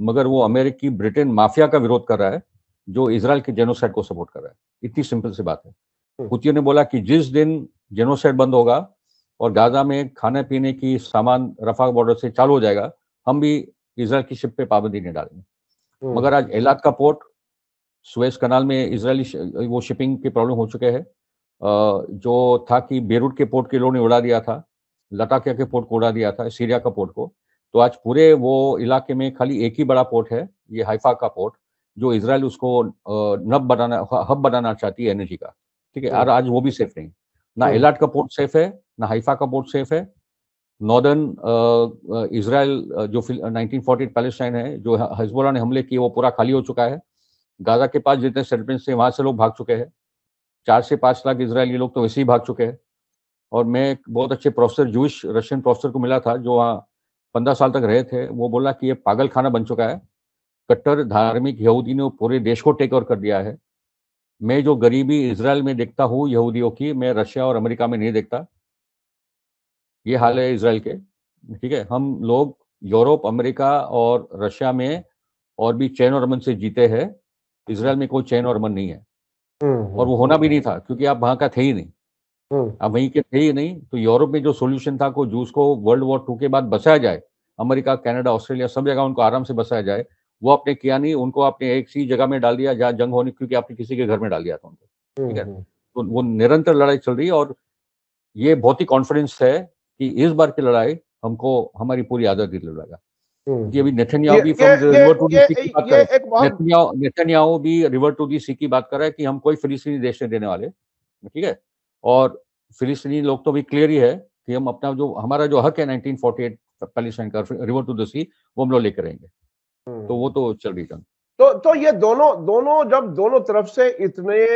मगर वो अमेरिकी ब्रिटेन माफिया का विरोध कर रहा है, जो इजराइल के जेनोसाइड को सपोर्ट कर रहा है। इतनी सिंपल सी बात है। हुतियों ने बोला कि जिस दिन जेनोसाइड बंद होगा और गाजा में खाने पीने की सामान रफा बॉर्डर से चालू हो जाएगा, हम भी इजराइल की शिप पे पाबंदी नहीं डालेंगे। मगर आज एलात का पोर्ट, सुएज कनाल में इजरायली वो शिपिंग की प्रॉब्लम हो चुके हैं। जो था कि बेरूट के पोर्ट के लोगों ने उड़ा दिया था, लताकिया के पोर्ट को उड़ा दिया था, सीरिया का पोर्ट को। तो आज पूरे वो इलाके में खाली एक ही बड़ा पोर्ट है, ये हाइफा का पोर्ट, जो इजराइल उसको हब बनाना चाहती है एनर्जी का, ठीक है। और आज वो भी सेफ नहीं, ना एलाट का पोर्ट सेफ है, ना हाइफा का पोर्ट सेफ है। नॉर्दर्न इजराइल जो 1948 पैलेस्टाइन है, जो हिजबुल्लाह ने हमले किए, वो पूरा खाली हो चुका है। गाजा के पास जितने सेटलमेंट्स थे, वहां से लोग भाग चुके हैं। 4 से 5 लाख इजरायली लोग तो वैसे ही भाग चुके हैं। और मैं एक बहुत अच्छे प्रोफेसर, जूश रशियन प्रोफेसर को मिला था, जो वहाँ 15 साल तक रहे थे। वो बोला कि ये पागल खाना बन चुका है, कट्टर धार्मिक यहूदी ने पूरे देश को टेक ओवर कर दिया है। मैं जो गरीबी इजराइल में देखता हूँ यहूदियों की, मैं रशिया और अमेरिका में नहीं देखता। ये हाल है इजराइल के, ठीक है। हम लोग यूरोप, अमेरिका और रशिया में और भी चैन और अमन से जीते हैं। इजराइल में कोई चैन और अमन नहीं है, और वो होना भी नहीं था, क्योंकि आप वहां का थे ही नहीं, आप वहीं के थे ही नहीं। तो यूरोप में जो सॉल्यूशन था को जूस को वर्ल्ड वॉर 2 के बाद बसाया जाए, अमेरिका, कनाडा, ऑस्ट्रेलिया, सब जगह उनको आराम से बसाया जाए, वो आपने किया नहीं। उनको आपने एक सी जगह में डाल दिया जहाँ जंग होनी, क्योंकि आपने किसी के घर में डाल दिया था उनको, ठीक है। तो वो निरंतर लड़ाई चल रही है, और ये बहुत ही कॉन्फिडेंस है कि इस बार की लड़ाई हमको हमारी पूरी आजादी दिलवाएगा। कि अभी नेतन्याहू भी फ्रॉम रिवर टू दी सी की बात कर रहे हैं, नेतन्याहू भी रिवर टू दी सी की बात कर रहा है कि हम कोई फिलिस्तीनी देश नहीं देने वाले, ठीक है। और फिलिस्तीनी लोग तो भी क्लियर ही है कि हम अपना जो हमारा जो हक है 1948 पैलेस्टाइन का रिवर टू द सी, वो हम लोग लेकर आएंगे। तो वो तो चल रही जंग। तो ये दोनों जब दोनों तरफ से इतने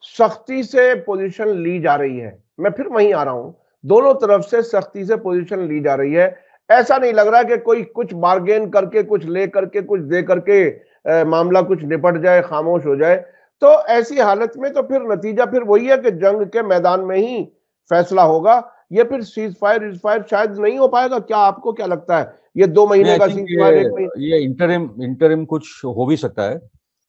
सख्ती से पोजीशन ली जा रही है, मैं फिर वहीं आ रहा हूं, दोनों तरफ से सख्ती से पोजीशन ली जा रही है, ऐसा नहीं लग रहा कि कोई कुछ बार्गेन करके, कुछ ले करके, कुछ दे करके मामला कुछ निपट जाए, खामोश हो जाए। तो ऐसी हालत में तो फिर नतीजा फिर वही है कि जंग के मैदान में ही फैसला होगा। ये फिर सीज फायर शायद नहीं हो पाएगा। क्या आपको क्या लगता है, ये 2 महीने का सीज फायर, 1 महीने, ये इंटरिम कुछ हो भी सकता है।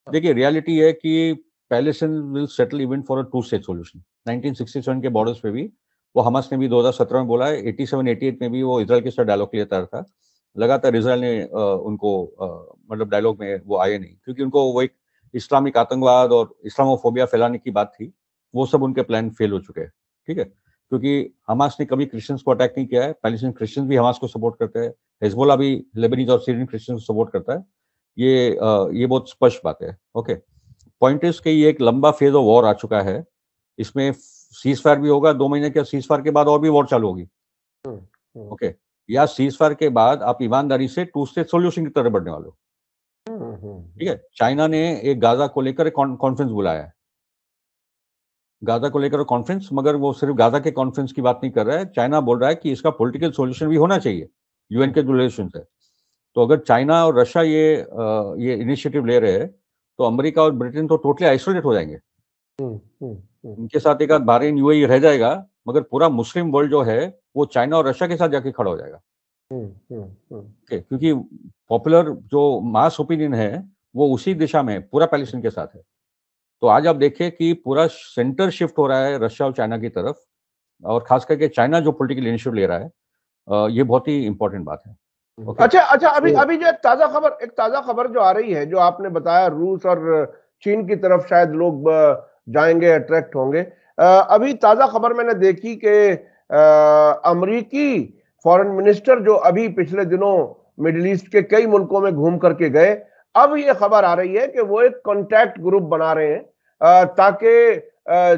देखिए रियलिटी है कि Palestine will settle even for a 2 state solution. 1967 के बॉर्डर्स पे भी वो हमास ने भी 2017 में बोला है, 87-88 में भी वो इजराइल के साथ डायलॉग के लिए तैयार था। लगातार इजराइल ने उनको मतलब डायलॉग में वो आए नहीं, क्योंकि उनको वो एक इस्लामिक आतंकवाद और इस्लामोफोबिया फैलाने की बात थी। वो सब उनके प्लान फेल हो चुके हैं, ठीक है। क्योंकि हमास ने कभी क्रिश्चियंस को अटैक नहीं किया है, पैलेस्टाइन क्रिश्चियंस भी हमास को सपोर्ट करते हैं, हिजबुल्लाह भी लेबनीज और सीरियन क्रिश्चियंस को सपोर्ट करता है। ये बहुत स्पष्ट बात है। ओके, पॉइंट इज कि ये एक लंबा फेज ऑफ वॉर आ चुका है। इसमें सीज फायर भी होगा 2 महीने के, सीज फायर के बाद और भी वॉर चालू होगी। ओके, या सीज फायर के बाद आप ईमानदारी से 2 स्टेट सॉल्यूशन की तरफ बढ़ने वाले हो, ठीक है। चाइना ने एक गाजा को लेकर कॉन्फ्रेंस बुलाया है, गाजा को लेकर कॉन्फ्रेंस, मगर वो सिर्फ गाजा के कॉन्फ्रेंस की बात नहीं कर रहा है। चाइना बोल रहा है कि इसका पॉलिटिकल सॉल्यूशन भी होना चाहिए, यूएन के जो रिलेशन है। तो अगर चाइना और रशिया ये इनिशिएटिव ले रहे हैं, तो अमेरिका और ब्रिटेन तो टोटली आइसोलेट हो जाएंगे। उनके साथ एक आध बहरीन यूएई रह जाएगा, मगर पूरा मुस्लिम वर्ल्ड जो है वो चाइना और रशिया के साथ जाके खड़ा हो जाएगा। क्योंकि पॉपुलर जो मास ओपिनियन है वो उसी दिशा में पूरा पैलेस्टाइन के साथ है। तो आज आप देखें कि पूरा सेंटर शिफ्ट हो रहा है रशिया और चाइना की तरफ, और खास करके चाइना जो पॉलिटिकल इनिशिएटिव ले रहा है, ये बहुत ही इंपॉर्टेंट बात है। अच्छा, अभी जो एक ताजा खबर जो आ रही है, जो आपने बताया रूस और चीन की तरफ शायद लोग जाएंगे, अट्रैक्ट होंगे। अभी ताजा खबर मैंने देखी कि अमेरिकी फॉरेन मिनिस्टर जो अभी पिछले दिनों मिडिल ईस्ट के कई मुल्कों में घूम करके गए, अब ये खबर आ रही है कि वो एक कॉन्टैक्ट ग्रुप बना रहे हैं ताकि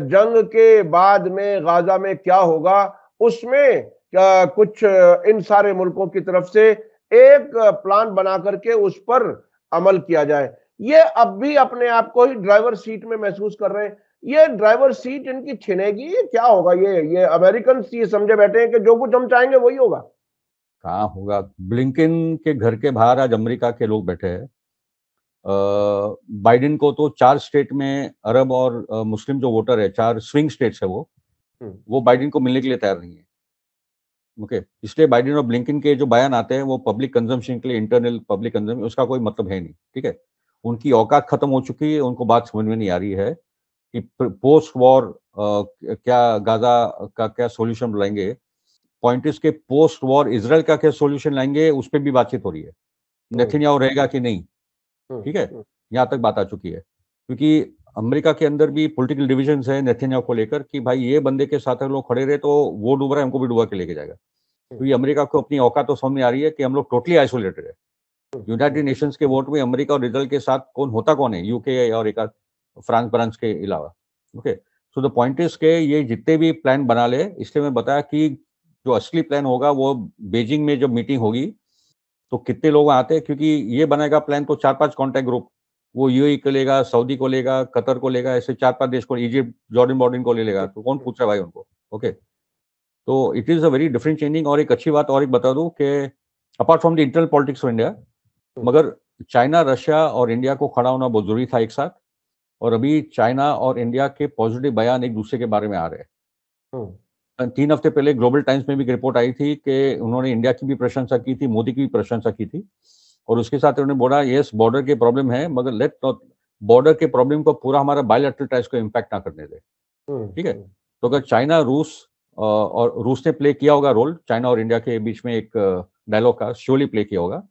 जंग के बाद में गाजा में क्या होगा उसमें कुछ इन सारे मुल्कों की तरफ से एक प्लान बना करके उस पर अमल किया जाए। ये अब भी अपने आप को ही ड्राइवर सीट में महसूस कर रहे हैं। ये ड्राइवर सीट इनकी छिनेगी, क्या होगा? ये अमेरिकन ये समझे बैठे हैं कि जो कुछ हम चाहेंगे वही होगा। कहाँ होगा? ब्लिंकन के घर के बाहर आज अमेरिका के लोग बैठे हैं। बाइडेन को तो 4 स्टेट में अरब और मुस्लिम जो वोटर है, 4 स्विंग स्टेट्स है, वो बाइडेन को मिलने के लिए तैयार नहीं है। ओके, इसलिए बाइडेन और ब्लिंकन के जो बयान आते हैं वो पब्लिक कंजम्पशन के लिए, इंटरनल पब्लिक कंजम्पशन, उसका कोई मतलब है नहीं, ठीक है। उनकी औकात खत्म हो चुकी है, उनको बात समझ में नहीं आ रही है कि पोस्ट वॉर क्या गाजा का क्या सॉल्यूशन लाएंगे। पॉइंट इज के पोस्ट वॉर इजराइल का क्या सॉल्यूशन लाएंगे, उस पर भी बातचीत हो रही है। नेतन्याहू रहेगा कि नहीं, ठीक है, यहाँ तक बात आ चुकी है। क्योंकि अमेरिका के अंदर भी पॉलिटिकल डिविजन्स है नेतन्याहू को लेकर कि भाई ये बंदे के साथ लोग खड़े रहे तो वो डूब रहा है, हमको भी डुबा के लेके जाएगा। क्योंकि अमेरिका को अपनी औकात तो समझ में आ रही है कि हम लोग टोटली आइसोलेटेड है। यूनाइटेड नेशंस के वोट में अमेरिका और इजराइल के साथ कौन है, यूके और एक फ्रांस ब्रांच के अलावा। Okay, so the point is के ये जितने भी प्लान बना ले, इसलिए मैं बताया कि जो असली प्लान होगा वो बीजिंग में जब मीटिंग होगी तो कितने लोग आते हैं, क्योंकि ये बनेगा प्लान तो 4-5 कॉन्टैक्ट ग्रुप, वो यूएई को लेगा, सऊदी को लेगा, कतर को लेगा, ऐसे 4-5 देश को, इजिप्ट, जॉर्डन बॉर्डन को ले लेगा, तो कौन पूछ रहा है भाई उनको। ओके, तो it is a very different changing. और एक अच्छी बात और एक बता दूं कि apart from the internal politics of India, मगर चाइना, रशिया और इंडिया को खड़ा होना बहुत जरूरी था एक साथ। और अभी चाइना और इंडिया के पॉजिटिव बयान एक दूसरे के बारे में आ रहे हैं। 3 हफ्ते पहले ग्लोबल टाइम्स में भी एक रिपोर्ट आई थी कि उन्होंने इंडिया की भी प्रशंसा की थी, मोदी की भी प्रशंसा की थी, और उसके साथ उन्होंने बोला यस बॉर्डर के प्रॉब्लम है, मगर लेट नॉट बॉर्डर के प्रॉब्लम को पूरा हमारा बायलैटरल टाइज को इम्पैक्ट ना करने दे, ठीक है। तो अगर चाइना, रूस और रूस ने प्ले किया होगा रोल चाइना और इंडिया के बीच में एक डायलॉग का, श्योरली प्ले किया होगा।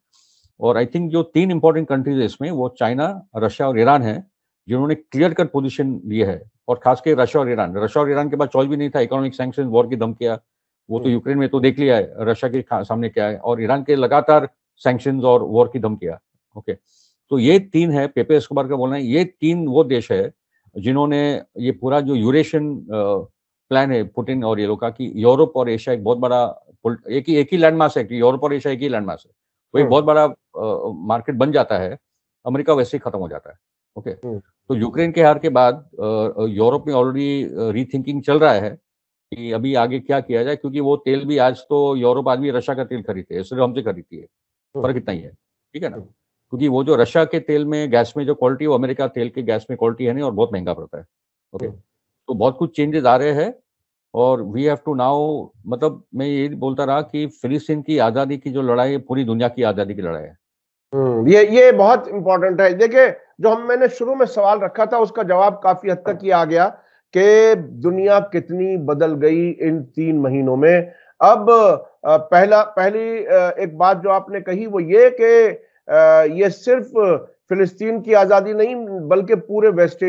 और आई थिंक जो 3 इंपॉर्टेंट कंट्रीज है इसमें, वो चाइना, रशिया और ईरान है, जिन्होंने क्लियर कट पोजीशन लिए है। और खासकर रशिया और ईरान के बाद चॉइस भी नहीं था, इकोनॉमिक सैंक्शन, वॉर की धमकियां, वो तो यूक्रेन में तो देख लिया है रशिया के सामने क्या है। और ईरान के लगातार सैंक्शंस और वॉर की धमकियां। ओके, तो ये तीन है, पेपे एस्कोबार का बोलना है, ये तीन वो देश है जिन्होंने ये पूरा जो यूरेशियन प्लान है पुतिन और ये लोग का, कि यूरोप और एशिया एक बहुत बड़ा एक ही लैंड मास है, कि यूरोप और एशिया एक ही लैंड मास है, वो एक बहुत बड़ा मार्केट बन जाता है, अमेरिका वैसे ही खत्म हो जाता है। ओके, तो यूक्रेन के हार के बाद यूरोप में ऑलरेडी रीथिंकिंग चल रहा है कि अभी आगे क्या किया जाए, क्योंकि वो तेल भी आज तो यूरोप आदमी रशिया का तेल खरीदते हैं, इसलिए हमसे खरीदती है, फर्क इतना ही है, ठीक है ना, क्योंकि वो जो रशिया के तेल में गैस में जो क्वालिटी, वो अमेरिका तेल के गैस में क्वालिटी है नहीं, और बहुत महंगा पड़ता है। ओके, तो बहुत कुछ चेंजेस आ रहे हैं, और वी हैव टू नाउ, मतलब मैं ये बोलता रहा कि फिलिस्तीन की आजादी की जो लड़ाई है, पूरी दुनिया की आजादी की लड़ाई है। ये बहुत इंपॉर्टेंट है। देखिए, जो मैंने शुरू में सवाल रखा था उसका जवाब काफी हद तक ये आ गया कि दुनिया कितनी बदल गई इन 3 महीनों में। अब पहली एक बात जो आपने कही वो ये कि ये सिर्फ फिलिस्तीन की आजादी नहीं, बल्कि पूरे वेस्ट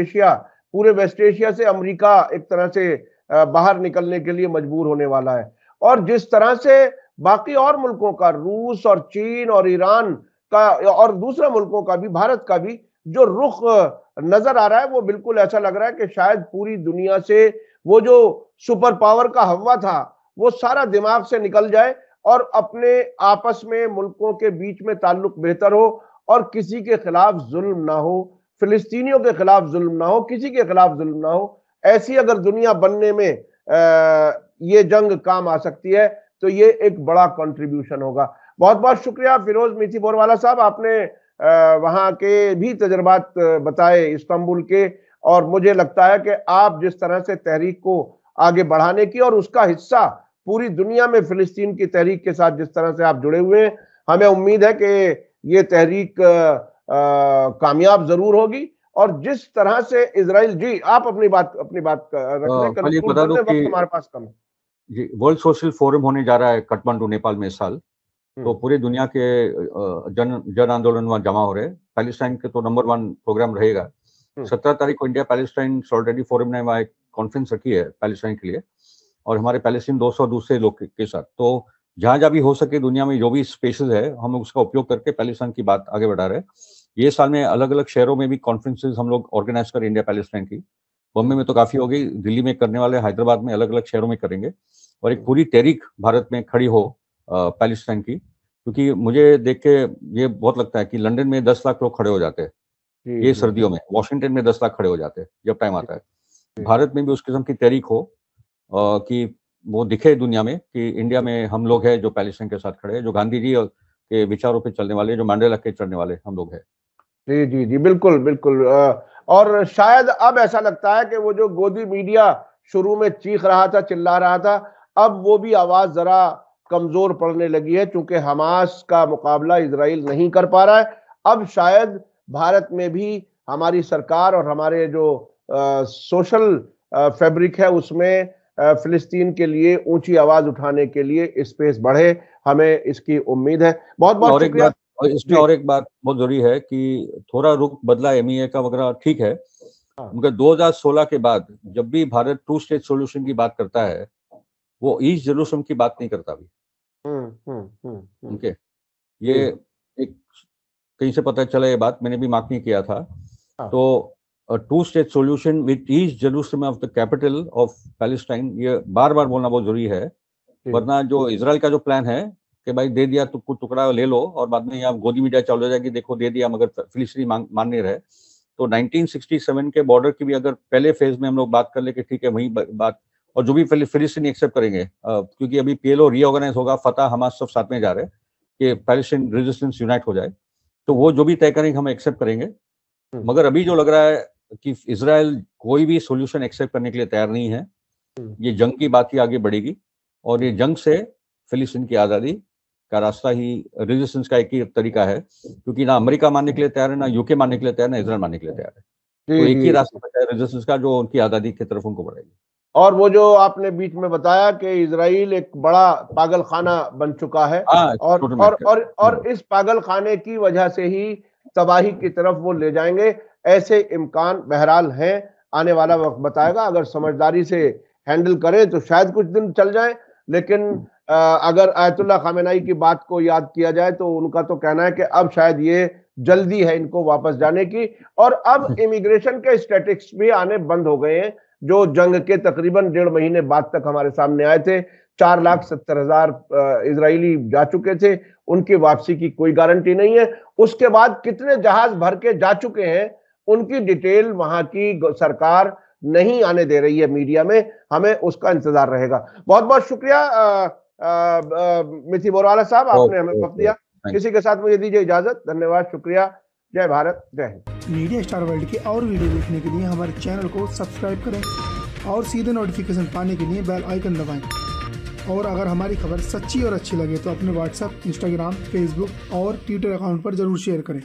एशिया से अमेरिका एक तरह से बाहर निकलने के लिए मजबूर होने वाला है। और जिस तरह से बाकी और मुल्कों का, रूस और चीन और ईरान का और दूसरे मुल्कों का भी, भारत का भी जो रुख नजर आ रहा है, वो बिल्कुल ऐसा लग रहा है कि शायद पूरी दुनिया से वो जो सुपर पावर का हवा था वो सारा दिमाग से निकल जाए, और अपने आपस में मुल्कों के बीच में ताल्लुक बेहतर हो, और किसी के खिलाफ जुल्म ना हो, फिलिस्तीनियों के खिलाफ जुल्म ना हो, किसी के खिलाफ जुल्म ना हो। ऐसी अगर दुनिया बनने में ये जंग काम आ सकती है तो ये एक बड़ा कंट्रीब्यूशन होगा। बहुत बहुत शुक्रिया फिरोज मीठी बोरवाला साहब, आपने वहां के भी तजर्बात बताए इस्तांबुल के, और मुझे लगता है कि आप जिस तरह से तहरीक को आगे बढ़ाने की और उसका हिस्सा पूरी दुनिया में फिलिस्तीन की तहरीक के साथ जिस तरह से आप जुड़े हुए हैं, हमें उम्मीद है कि ये तहरीक कामयाब जरूर होगी। और जिस तरह से इजराइल, जी आप अपनी बात रख लें, वक्त हमारे पास कम है। जी, वर्ल्ड सोशल फोरम होने जा रहा है काठमांडू नेपाल में इस साल, तो पूरी दुनिया के जन आंदोलन वहां जमा हो रहे हैं। पैलेस्टाइन के तो नंबर 1 प्रोग्राम रहेगा। 17 तारीख को इंडिया पैलेस्टाइन सॉलिडरिटी फोरम ने वहां एक कॉन्फ्रेंस रखी है पैलेस्टाइन के लिए, और हमारे पैलेस्टीन 200 दूसरे लोग के साथ। तो जहां जहां भी हो सके दुनिया में जो भी स्पेसेस है, हम उसका उपयोग करके पैलेस्टाइन की बात आगे बढ़ा रहे हैं। ये साल में अलग अलग शहरों में भी कॉन्फ्रेंसेज हम लोग ऑर्गेनाइज कर इंडिया पैलेस्टाइन की। बॉम्बे में तो काफी हो गई, दिल्ली में करने वाले, हैदराबाद में अलग अलग शहरों में करेंगे, और एक पूरी तहरीक भारत में खड़ी हो पैलेस्टाइन की। क्योंकि मुझे देख के ये बहुत लगता है कि लंदन में 10 लाख लोग खड़े हो जाते हैं ये सर्दियों में, वॉशिंगटन में 10 लाख खड़े हो जाते हैं जब टाइम आता है। भारत में भी उस किस्म की तहरीक हो कि वो दिखे दुनिया में कि इंडिया में हम लोग हैं जो पैलेस्टाइन के साथ खड़े हैं, जो गांधी जी के विचारों पे चलने वाले, जो मैंडेला के चलने वाले हम लोग हैं। जी जी जी, बिल्कुल बिल्कुल। और शायद अब ऐसा लगता है कि वो जो गोदी मीडिया शुरू में चीख रहा था, चिल्ला रहा था, अब वो भी आवाज जरा कमजोर पड़ने लगी है, क्योंकि हमास का मुकाबला इजराइल नहीं कर पा रहा है। अब शायद भारत में भी हमारी सरकार और हमारे जो सोशल फैब्रिक है उसमें फिलिस्तीन के लिए ऊंची आवाज उठाने के लिए स्पेस बढ़े, हमें इसकी उम्मीद है। बहुत बहुत शुक्रिया। और इसमें और एक बात बहुत जरूरी है कि थोड़ा रुख बदला एमईए का वगैरह, ठीक है, उनका 2016 के बाद जब भी भारत 2 स्टेट सॉल्यूशन की बात करता है, वो ईस्ट जेरूसलम की बात नहीं करता अभी। ओके, ये एक कहीं से पता चला ये बात, मैंने भी मार्क नहीं किया था। तो 2 state solution with east Jerusalem of the capital of Palestine, ये बार बार बोलना बहुत जरूरी है, वरना जो इजराइल का जो प्लान है कि भाई दे दिया तो कुछ टुकड़ा ले लो, और बाद में यहाँ गोदी मीडिया चालू हो जाएगी, देखो दे दिया, मगर फिलिस्तीनी मान नहीं रहे। तो 1967 के बॉर्डर की भी अगर पहले फेज में हम लोग बात कर ले कि ठीक है वही बात, और जो भी फिलिस्तीनी एक्सेप्ट करेंगे, क्योंकि अभी पीएलओ रीऑर्गेनाइज होगा, फतह हमास सब साथ में जा रहे हैं कि पैलेस्टाइन रेजिस्टेंस यूनाइट हो जाए, तो वो जो भी तय करेंगे हम एक्सेप्ट करेंगे। मगर अभी जो लग रहा है कि इजराइल कोई भी सोल्यूशन एक्सेप्ट करने के लिए तैयार नहीं है, ये जंग की बात ही आगे बढ़ेगी, और ये जंग से फिलिस्तीन की आजादी का रास्ता ही, रेजिस्टेंस का एक ही तरीका है, क्योंकि ना अमेरिका मानने के लिए तैयार है, ना यूके मानने के लिए तैयार, ना इजराइल मानने के लिए तैयार है। तो एक ही रास्ता बचा है रेजिस्टेंस का, जो उनकी आजादी की तरफ उनको बढ़ेगी। और वो जो आपने बीच में बताया कि इजराइल एक बड़ा पागल खाना बन चुका है, और इस पागल खाने की वजह से ही तबाही की तरफ वो ले जाएंगे, ऐसे इम्कान बहरहाल हैं। आने वाला वक्त बताएगा, अगर समझदारी से हैंडल करें तो शायद कुछ दिन चल जाए, लेकिन अगर आयतुल्लाह खामेनाई की बात को याद किया जाए तो उनका तो कहना है कि अब शायद ये जल्दी है इनको वापस जाने की, और अब इमिग्रेशन के स्टैटिस्टिक्स भी आने बंद हो गए हैं जो जंग के तकरीबन 1.5 महीने बाद तक हमारे सामने आए थे। 4,70,000 इजरायली जा चुके थे, उनकी वापसी की कोई गारंटी नहीं है। उसके बाद कितने जहाज भर के जा चुके हैं उनकी डिटेल वहां की सरकार नहीं आने दे रही है मीडिया में, हमें उसका इंतजार रहेगा। बहुत बहुत शुक्रिया मिथि बोरवाला साहब, आपने हमें वक्त दिया। किसी के साथ मुझे दीजिए इजाजत, धन्यवाद, शुक्रिया, जय भारत, जय हिंद। मीडिया स्टार वर्ल्ड के और वीडियो देखने के लिए हमारे चैनल को सब्सक्राइब करें और सीधे नोटिफिकेशन पाने के लिए बेल आइकन दबाएं। और अगर हमारी खबर सच्ची और अच्छी लगे तो अपने व्हाट्सएप, इंस्टाग्राम, फेसबुक और ट्विटर अकाउंट पर जरूर शेयर करें।